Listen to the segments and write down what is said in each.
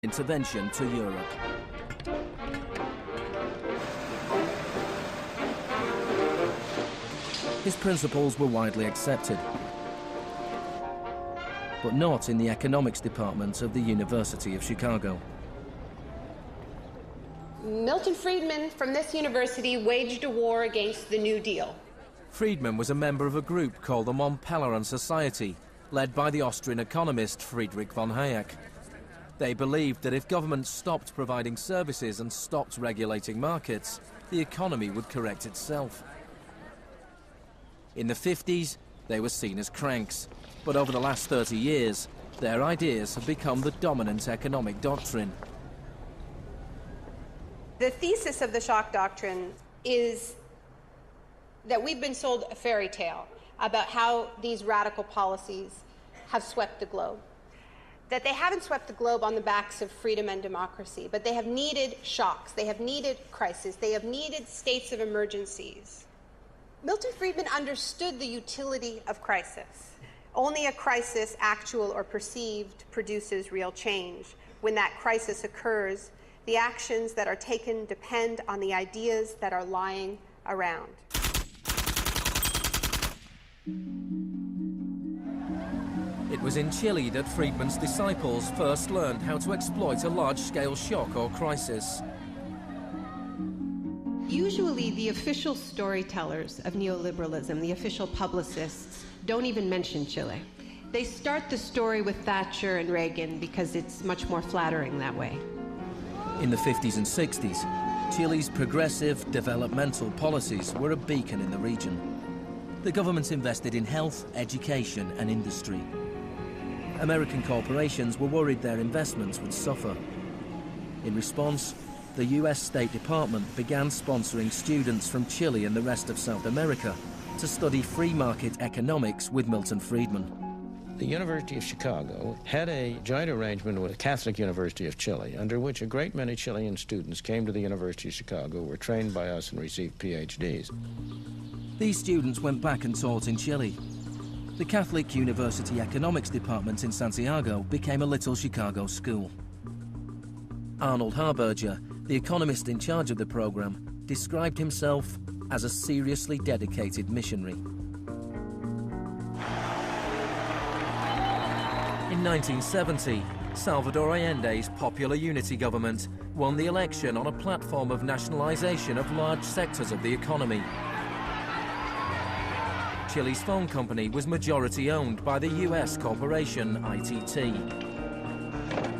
intervention to Europe. His principles were widely accepted, but not in the economics department of the University of Chicago. Milton Friedman from this university waged a war against the New Deal. Friedman was a member of a group called the Mont Pelerin Society, led by the Austrian economist Friedrich von Hayek. They believed that if governments stopped providing services and stopped regulating markets, the economy would correct itself. In the 50s, they were seen as cranks, but over the last 30 years, their ideas have become the dominant economic doctrine. The thesis of the shock doctrine is that we've been sold a fairy tale about how these radical policies have swept the globe. That they haven't swept the globe on the backs of freedom and democracy, but they have needed shocks, they have needed crises, they have needed states of emergencies. Milton Friedman understood the utility of crisis. Only a crisis, actual or perceived, produces real change. When that crisis occurs, the actions that are taken depend on the ideas that are lying around. It was in Chile that Friedman's disciples first learned how to exploit a large-scale shock or crisis. Usually the official storytellers of neoliberalism, the official publicists, don't even mention Chile. They start the story with Thatcher and Reagan because it's much more flattering that way. In the 50s and 60s, Chile's progressive developmental policies were a beacon in the region. The government invested in health, education and industry. American corporations were worried their investments would suffer. In response, the US State Department began sponsoring students from Chile and the rest of South America to study free market economics with Milton Friedman. The University of Chicago had a joint arrangement with the Catholic University of Chile, under which a great many Chilean students came to the University of Chicago, were trained by us, and received PhDs. These students went back and taught in Chile. The Catholic University Economics Department in Santiago became a little Chicago school. Arnold Harberger, the economist in charge of the program, described himself as a seriously dedicated missionary. In 1970, Salvador Allende's Popular Unity government won the election on a platform of nationalization of large sectors of the economy. Chile's phone company was majority owned by the US corporation ITT.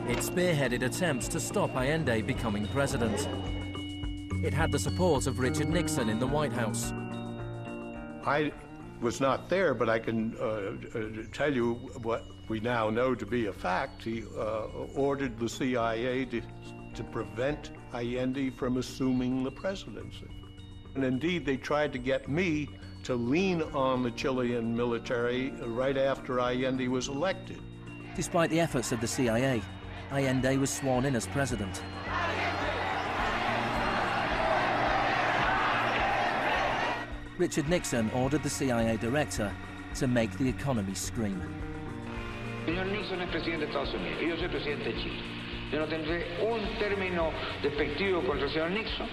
It spearheaded attempts to stop Allende becoming president. It had the support of Richard Nixon in the White House. I was not there, but I can tell you what we now know to be a fact. He ordered the CIA to prevent Allende from assuming the presidency. And indeed, they tried to get me to lean on the Chilean military right after Allende was elected. Despite the efforts of the CIA, Allende was sworn in as president. Richard Nixon ordered the CIA director to make the economy scream. Señor Nixon es presidente de Estados Unidos y yo soy presidente de Chile. Yo no tendré un término despectivo contra el señor Nixon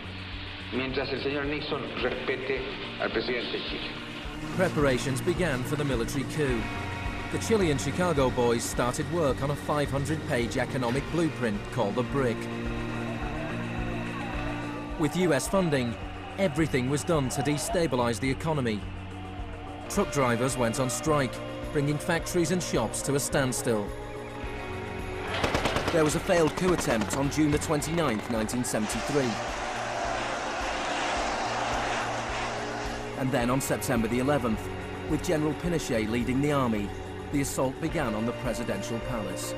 mientras el señor Nixon respete al presidente de Chile. Preparations began for the military coup. The Chilean Chicago boys started work on a 500-page economic blueprint called the BRIC. With US funding, everything was done to destabilize the economy. Truck drivers went on strike, bringing factories and shops to a standstill. There was a failed coup attempt on June the 29th, 1973. And then on September the 11th, with General Pinochet leading the army, the assault began on the presidential palace.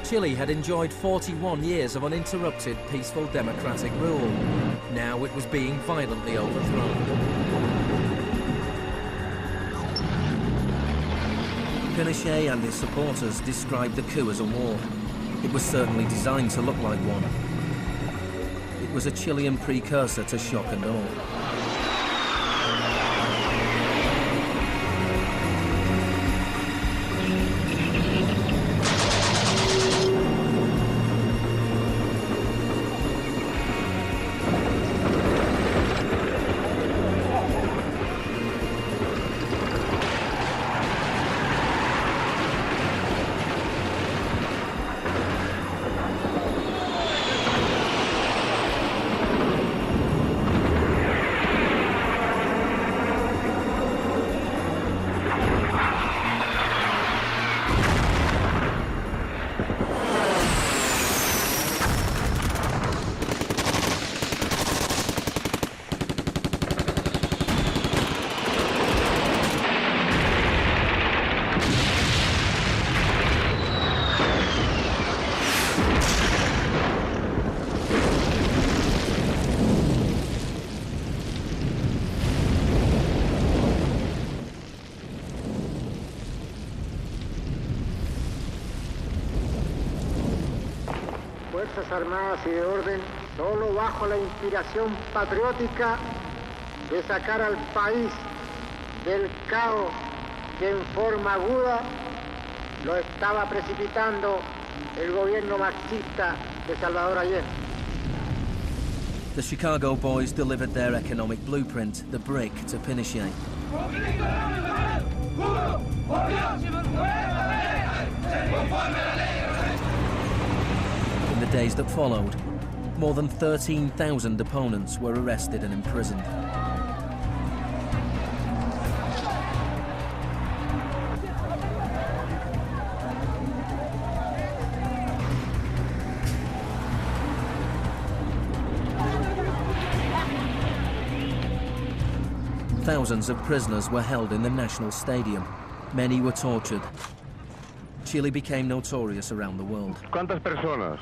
Chile had enjoyed 41 years of uninterrupted, peaceful democratic rule. Now it was being violently overthrown. Pinochet and his supporters described the coup as a war. It was certainly designed to look like one. It was a Chilean precursor to shock and awe. Fuerzas Armadas y de Orden, solo bajo la inspiración patriótica de sacar al país del caos que en forma aguda lo estaba precipitando el gobierno marxista de Salvador Allende. The Chicago boys delivered their economic blueprint, the brick to Pinochet. In the days that followed, more than 13,000 opponents were arrested and imprisoned. Thousands of prisoners were held in the National Stadium. Many were tortured. Chile became notorious around the world. ¿Cuántas personas?